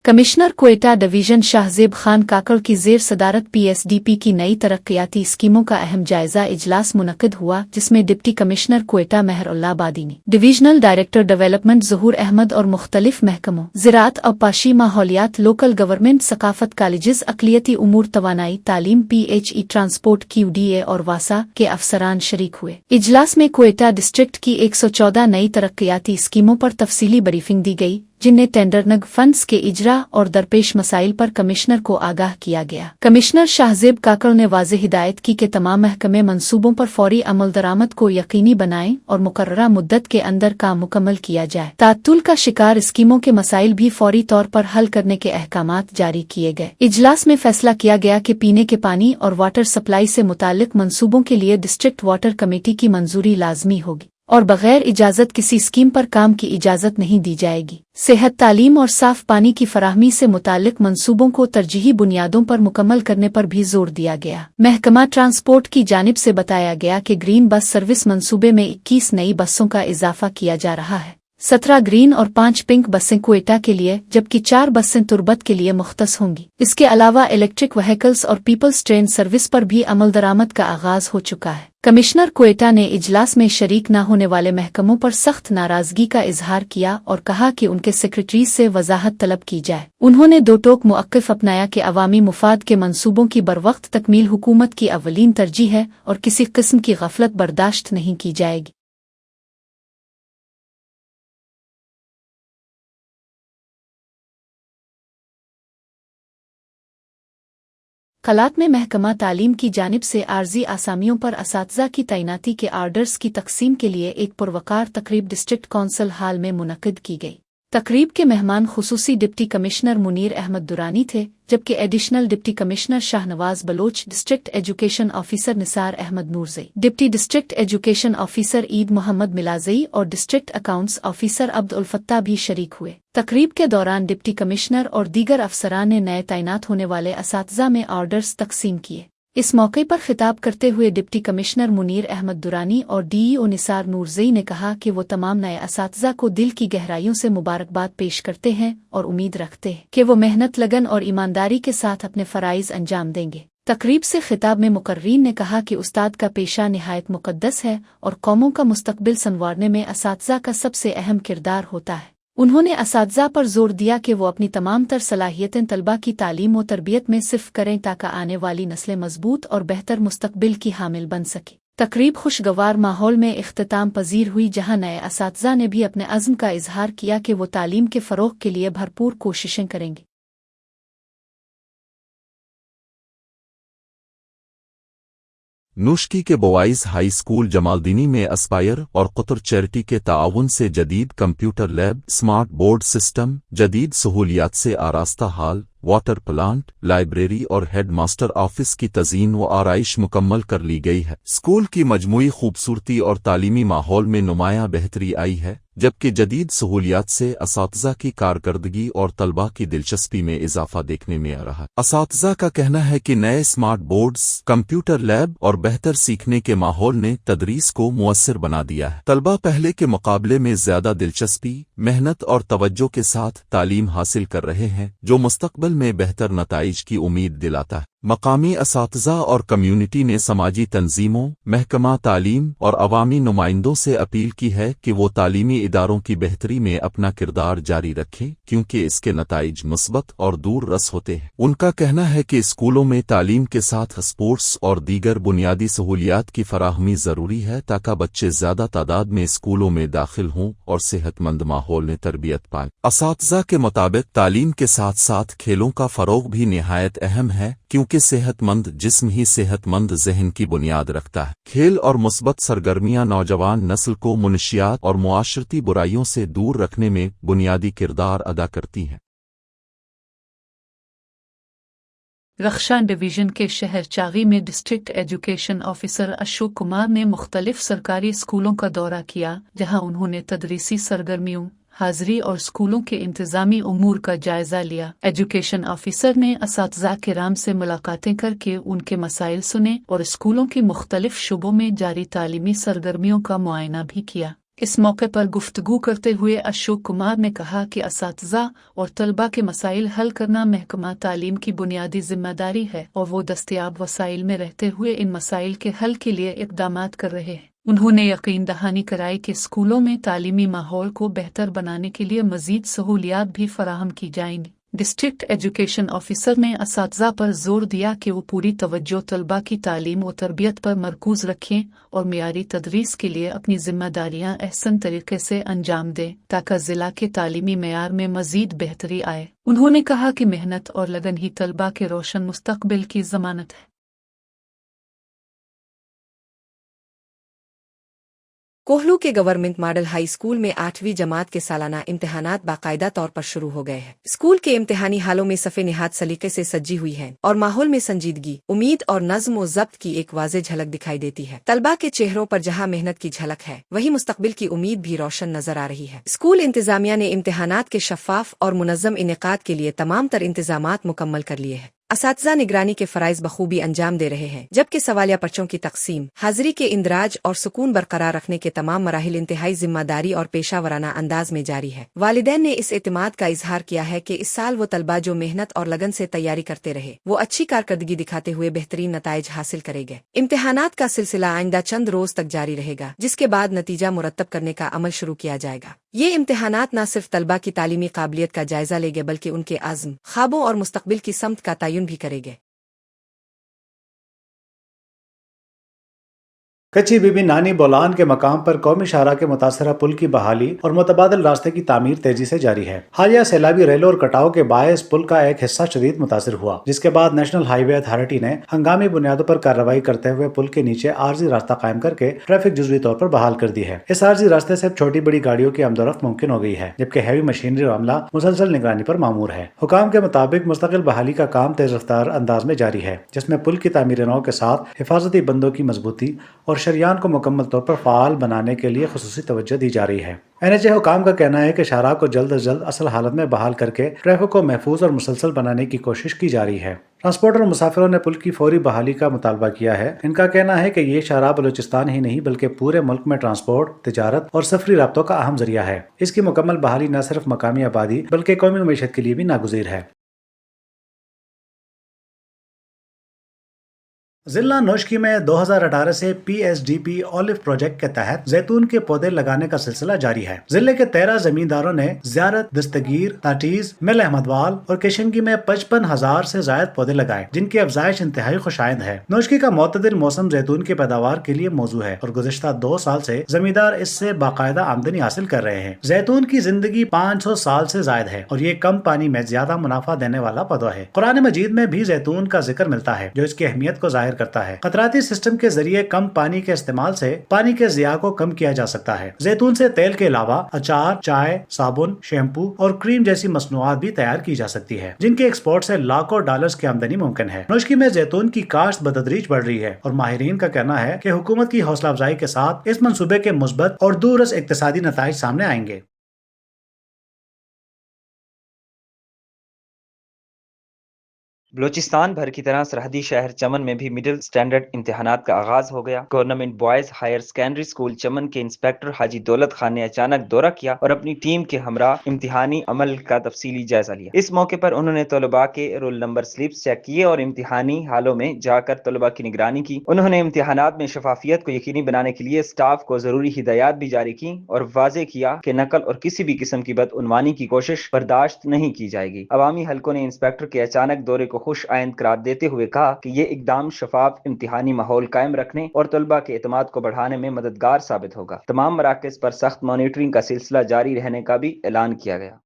Commissioner Quetta division Shahzeb Khan काकड़ की जेर सदारत पीएसडीपी की नई तरक्याती स्कीमों का अहम जायजा इजलास मुनक्किद हुआ, जिसमें deputy commissioner Quetta Mehrullah Badini, divisional director development Zahoor Ahmed और मुख्तलिफ महकमों ज़राअत, अवपाशी, माहौलियात, लोकल गवर्नमेंट, सकाफत, कॉलेजेस, अक़लियती उमूर, तवानाई, तालीम, PHE, ट्रांसपोर्ट, QDA और वासा के अफसरान शरीक हुए। इजलास में क्वेटा डिस्ट्रिक्ट की 114 नई तरक्याती स्कीमों पर तफसीली ब्रीफिंग दी गई, जिनमें टेंडरनग फंड्स के इजरा और दरपेश मसाइल पर कमिश्नर को आगाह किया गया। कमिश्नर शाहजेब काकड़ ने वाज़ेह हिदायत की कि तमाम महकमे मंसूबों पर फौरी अमल दरामद को यकीनी बनाएं और मुकर्ररा मुद्दत के अंदर काम मुकम्मल किया जाए। तातुल का शिकार स्कीमों के मसाइल भी फौरी तौर पर हल करने के अहकामात जारी किए गए। इजलास में फैसला किया गया कि पीने के पानी और वाटर सप्लाई से मुताल्लिक मंसूबों के लिए डिस्ट्रिक्ट वाटर कमेटी की मंजूरी लाजमी होगी और बगैर इजाजत किसी स्कीम पर काम की इजाजत नहीं दी जाएगी। सेहत, तालीम और साफ पानी की फराहमी से मुताल्लिक मंसूबों को तरजीही बुनियादों पर मुकम्मल करने पर भी जोर दिया गया। महकमा ट्रांसपोर्ट की जानिब से बताया गया कि ग्रीन बस सर्विस मंसूबे में 21 नई बसों का इजाफा किया जा रहा है। 17 ग्रीन और 5 पिंक बसें क्वेटा के लिए, जबकि 4 बसें तुर्बत के लिए मुख्तस होंगी। इसके अलावा इलेक्ट्रिक व्हीकल्स और पीपल्स ट्रेन सर्विस पर भी अमल दरामद का आगाज हो चुका है। कमिश्नर क्वेटा ने इजलास में शरीक न होने वाले महकमों पर सख्त नाराजगी का इजहार किया और कहा कि उनके सेक्रेटरी से वजाहत तलब की जाए। उन्होंने दो टोक मौक़िफ़ अपनाया कि अवामी मुफाद के मंसूबों की बरवक्त तकमील हुकूमत की अवलीन तरजीह है और किसी किस्म की गफलत बर्दाश्त नहीं की जाएगी। कलात में महकमा तालीम की जानिब से आर्जी आसामियों पर असातिज़ा की तैनाती के आर्डर्स की तकसीम के लिए एक पुरवकार तकरीब डिस्ट्रिक्ट कौंसल हाल में मुनक्किद की गई। तकरीब के मेहमान खुसूसी डिप्टी कमिश्नर मुनीर अहमद दुरानी थे, जबकि additional deputy commissioner Shahnawaz Baloch, district education officer Nisar Ahmed Noorzai, deputy district education officer Eid Mohammad Milazai और district accounts officer Abdul Fattah भी शरीक हुए। तकरीब के दौरान डिप्टी कमिश्नर और दीगर अफसरान ने नए तैनात होने वाले असातिज़ा में ऑर्डर्स तकसीम किए। इस मौके पर खिताब करते हुए डिप्टी कमिश्नर मुनीर अहमद दुरानी और DEO निसार नूरज़ई ने कहा कि वो तमाम नए असातिज़ा को दिल की गहराइयों से मुबारकबाद पेश करते हैं और उम्मीद रखते हैं कि वो मेहनत, लगन और ईमानदारी के साथ अपने फ़राइज़ अंजाम देंगे। तकरीब से खिताब में मुकर्रीन ने कहा कि उस्ताद का पेशा निहायत मुक़द्दस है और कौमों का मुस्तक़बिल संवारने में असातिज़ा का सबसे अहम किरदार होता है। उन्होंने असातिज़ा पर जोर दिया कि वो अपनी तमाम तर सलाहियतें तलबा की तालीम व तरबियत में सिर्फ करें ताकि आने वाली नस्लें मजबूत और बेहतर मुस्तक़बिल की हामिल बन सके। तकरीब खुशगवार माहौल में इख्तिताम पजीर हुई, जहां नए असातिज़ा ने भी अपने अज़्म का इजहार किया कि वो तालीम के फ़रोग़ के लिए भरपूर कोशिशें करेंगे। नूशकी के बॉयज़ हाई स्कूल जमालदीनी में अस्पायर और क़तर चैरिटी के ताआवुन से जदीद computer lab, smart board system, जदीद सहूलियात से आरास्ता हाल, वाटर प्लांट, लाइब्रेरी और हेड मास्टर ऑफिस की तज़ीन व आराइश मुकम्मल कर ली गई है। स्कूल की मजमूई खूबसूरती और तालीमी माहौल में नुमायां बेहतरी आई है, जबकि जदीद सहूलियात से असातिज़ा की कारकर्दगी और तलबा की दिलचस्पी में इजाफा देखने में आ रहा है। असातिज़ा का कहना है कि नए स्मार्ट बोर्ड्स, कंप्यूटर लैब और बेहतर सीखने के माहौल ने तदरीस को मुअस्सिर बना दिया है। तलबा पहले के मुकाबले में ज्यादा दिलचस्पी, मेहनत और तवज्जो के साथ तालीम हासिल कर रहे हैं, जो मुस्तक़बिल में बेहतर नताइज की उम्मीद दिलाता है। मकामी असातिज़ा और कम्युनिटी ने समाजी तंजीमों, महकमा तालीम और अवामी नुमाइंदों से अपील की है कि वो तालीमी इदारों की बेहतरी में अपना किरदार जारी रखें, क्योंकि इसके नताइज मुस्बत और दूर रस होते हैं। उनका कहना है कि स्कूलों में तालीम के साथ स्पोर्ट्स और दीगर बुनियादी सहूलियात की फराहमी ज़रूरी है, ताकि बच्चे ज़्यादा तादाद में स्कूलों में दाखिल हों और सेहतमंद माहौल में तरबियत पाएं। असातिज़ा के मुताबिक तालीम के साथ साथ खेलों का फ़रोग़ भी निहायत अहम है, क्योंकि सेहतमंद जिस्म ही सेहतमंद ज़हन की बुनियाद रखता है। खेल और मुस्बत सरगर्मियां नौजवान नस्ल को मुनशियात और मुआशरती बुराइयों से दूर रखने में बुनियादी किरदार अदा करती हैं। रक्षा डिवीजन के शहर चागी में district education officer Ashok Kumar ने मुख्तलिफ सरकारी स्कूलों का दौरा किया, जहां उन्होंने तदरीसी सरगर्मियों, हाजिरी और स्कूलों के इंतजामी उमूर का जायजा लिया। एजुकेशन ऑफिसर ने असातिज़ा किराम से मुलाकातें करके उनके मसाइल सुने और स्कूलों की मुख्तलिफ शुबों में जारी तालीमी सरगर्मियों का मुआयना भी किया। इस मौके पर गुफ्तगू करते हुए अशोक कुमार ने कहा कि असातिज़ा और तलबा के मसाइल हल करना महकमा तालीम की बुनियादी जिम्मेदारी है और वो दस्तयाब वसाइल में रहते हुए इन मसाइल के हल के लिए इक़दामात कर रहे हैं। उन्होंने यकीन दहानी कराई कि स्कूलों में तालीमी माहौल को बेहतर बनाने के लिए मज़ीद सहूलियात भी फराहम की जाएंगी। डिस्ट्रिक्ट एजुकेशन ऑफिसर ने असातिज़ा पर जोर दिया कि वो पूरी तवज्जो तलबा की तालीम और तरबियत पर मरकूज रखें और मियारी तदरीस के लिए अपनी जिम्मेदारियां अहसन तरीके से अंजाम दें ताकि ज़िला के तालीमी मेयार में मज़ीद बेहतरी आए। उन्होंने कहा कि मेहनत और लगन ही तलबा के रोशन मुस्तकबिल की ज़मानत है। कोहलू के गवर्नमेंट मॉडल हाई स्कूल में 8वीं जमात के सालाना इम्तिहानात बाकायदा तौर पर शुरू हो गए हैं। स्कूल के इम्तिहानी हालों में सफ़े निहात सलीके से सजी हुई हैं और माहौल में संजीदगी, उम्मीद और नज़्म व ज़ब्त की एक वाज़ेह झलक दिखाई देती है। तलबा के चेहरों पर जहां मेहनत की झलक है, वहीं मुस्तकबिल की उम्मीद भी रोशन नजर आ रही है। स्कूल इंतजामिया ने इम्तिहानात के शफ़ाफ और मुनज़्ज़म इनेकाद के लिए तमाम तर इंतजामात मुकम्मल कर लिए हैं। असातिज़ा निगरानी के फ़राइज़ बखूबी अंजाम दे रहे हैं, जबकि सवालिया पर्चों की तकसीम, हाजिरी के इंदराज और सुकून बरकरार रखने के तमाम मराहिल इंतहाई जिम्मेदारी और पेशावराना अंदाज में जारी है। वालिदैन ने इस एतमाद का इजहार किया है कि इस साल वो तलबा जो मेहनत और लगन से तैयारी करते रहे, वो अच्छी कारकर्दगी दिखाते हुए बेहतरीन नताइज हासिल करेंगे। इम्तिहानात का सिलसिला आइंदा चंद रोज तक जारी रहेगा, जिसके बाद नतीजा मुरतब करने का अमल शुरू किया जाएगा। ये इम्तिहानात न सिर्फ तलबा की तालीमी काबिलियत का जायजा लेंगे, बल्कि उनके आज़्म, ख्वाबों और मुस्तकबिल की समत का तयन भी करेंगे। कच्ची बीबी नानी बोलान के मकाम पर कौमी शाहरा के मुतासरा पुल की बहाली और मुतबादल रास्ते की तामीर तेजी से जारी है। हालिया सैलाबी रेलों और कटाव के बायस पुल का एक हिस्सा शदीद मुतासर हुआ, जिसके बाद नेशनल हाईवे अथॉरिटी ने हंगामी बुनियादों पर कार्रवाई करते हुए पुल के नीचे आर्जी रास्ता कायम करके ट्रैफिक जुज़वी तौर पर बहाल कर दी है। इस आर्जी रास्ते से छोटी बड़ी गाड़ियों की आमदोरफ्त मुमकिन हो गई है, जबकि हैवी मशीनरी और अमला मुसलसल निगरानी पर मामूर है। हुकाम के मुताबिक मुस्तकिल बहाली का काम तेज रफ्तार अंदाज में जारी है, जिसमें पुल की तामीर नौ के साथ हिफाजती बंदों की मजबूती और शरियान को मुकम्मल तौर पर फाल बनाने के लिए खुसूसी तवज्जो दी जा रही है। NHA हुकाम का कहना है कि शाहराह को जल्द अज जल्द असल हालत में बहाल करके ट्रैफिक को महफूज और मुसलसल बनाने की कोशिश की जा रही है। ट्रांसपोर्टर और मुसाफिरों ने पुल की फौरी बहाली का मुतालबा किया है। इनका कहना है कि ये शाहराह बलूचिस्तान ही नहीं बल्कि पूरे मुल्क में ट्रांसपोर्ट, तिजारत और सफरी राब्तों का अहम जरिया है। इसकी मुकम्मल बहाली न सिर्फ मकामी आबादी बल्कि कौमी मईशत के लिए भी नागुज़ीर है। जिला नोशकी में 2018 से PSDP ओलिव प्रोजेक्ट के तहत जैतून के पौधे लगाने का सिलसिला जारी है। जिले के 13 जमींदारों ने ज़ियारत, दस्तगीर, ताटीज, मिल अहमदवाल और किशनगी में 55,000 से जायद पौधे लगाए, जिनकी अफजाइश इंतहाई खुशाइंद है। नोशकी का मोतदिल मौसम जैतून की पैदावार के लिए मौजू है और गुज़िश्ता 2 साल से जमींदार इससे बाकायदा आमदनी हासिल कर रहे हैं। जैतून की जिंदगी 500 साल से जायद है और ये कम पानी में ज्यादा मुनाफा देने वाला पौधा है। कुरान मजीद में भी जैतून का जिक्र मिलता है, जो इसकी अहमियत को जाहिर करता है। कतराती सिस्टम के जरिए कम पानी के इस्तेमाल से पानी के ज़िया को कम किया जा सकता है। जैतून से तेल के अलावा अचार, चाय, साबुन, शैम्पू और क्रीम जैसी मसनूआत भी तैयार की जा सकती है, जिनके एक्सपोर्ट से लाखों डॉलर्स की आमदनी मुमकिन है। नोशकी में जैतून की काश्त बतदरीज बढ़ रही है और माहिरीन का कहना है कि हुकूमत की हौसला अफजाई के साथ इस मंसूबे के मुस्बत और दूरस इक्तिसादी नताइज सामने आएंगे। बलूचिस्तान भर की तरह सरहदी शहर चमन में भी मिडिल स्टैंडर्ड इम्तिहानात का आगाज हो गया। Government boys higher secondary school Chaman के इंस्पेक्टर हाजी दौलत खान ने अचानक दौरा किया और अपनी टीम के हमरा इम्तिहानी अमल का तफसीली जायजा लिया। इस मौके पर उन्होंने तलबा के रोल नंबर स्लिप्स चेक किए और इम्तिहानी हालों में जाकर तलबा की निगरानी की। उन्होंने इम्तिहानात में शफाफियत को यकीनी बनाने के लिए स्टाफ को जरूरी हिदायत भी जारी की और वाजे किया कि नकल और किसी भी किस्म की बदउनवानी की कोशिश बर्दाश्त नहीं की जाएगी। अवामी हलकों ने इंस्पेक्टर के अचानक दौरे को खुश आइंद करार देते हुए कहा कि ये इकदाम शफाफ इम्तिहानी माहौल कायम रखने और तलबा के एतमाद को बढ़ाने में मददगार साबित होगा। तमाम मराकज़ पर सख्त मॉनिटरिंग का सिलसिला जारी रहने का भी ऐलान किया गया।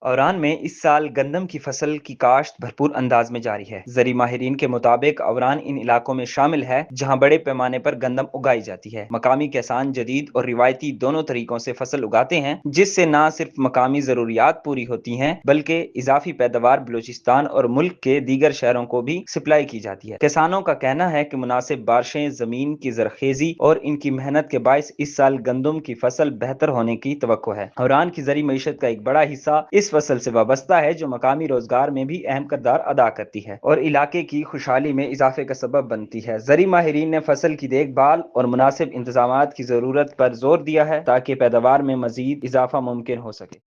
औरान में इस साल गंदम की फसल की काश्त भरपूर अंदाज में जारी है। ज़री माहिरीन के मुताबिक औरान इन इलाकों में शामिल है जहां बड़े पैमाने पर गंदम उगाई जाती है। मकामी किसान जदीद और रिवायती दोनों तरीकों से फसल उगाते हैं, जिससे न सिर्फ मकामी ज़रूरियात पूरी होती हैं बल्कि इजाफी पैदावार बलूचिस्तान और मुल्क के दीगर शहरों को भी सप्लाई की जाती है। किसानों का कहना है कि मुनासिब बारिशें, ज़मीन की ज़रखेज़ी और इनकी मेहनत के बायस इस साल गंदम की फसल बेहतर होने की तवक्को है। औरान की ज़री मईशत का एक बड़ा हिस्सा इस فصل سے وابستہ ہے جو مقامی روزگار میں بھی اہم کردار ادا کرتی ہے اور علاقے کی خوشحالی میں اضافے کا سبب بنتی ہے۔ زرعی ماہرین نے فصل کی دیکھ بھال اور مناسب انتظامات کی ضرورت پر زور دیا ہے تاکہ پیداوار میں مزید اضافہ ممکن ہو سکے۔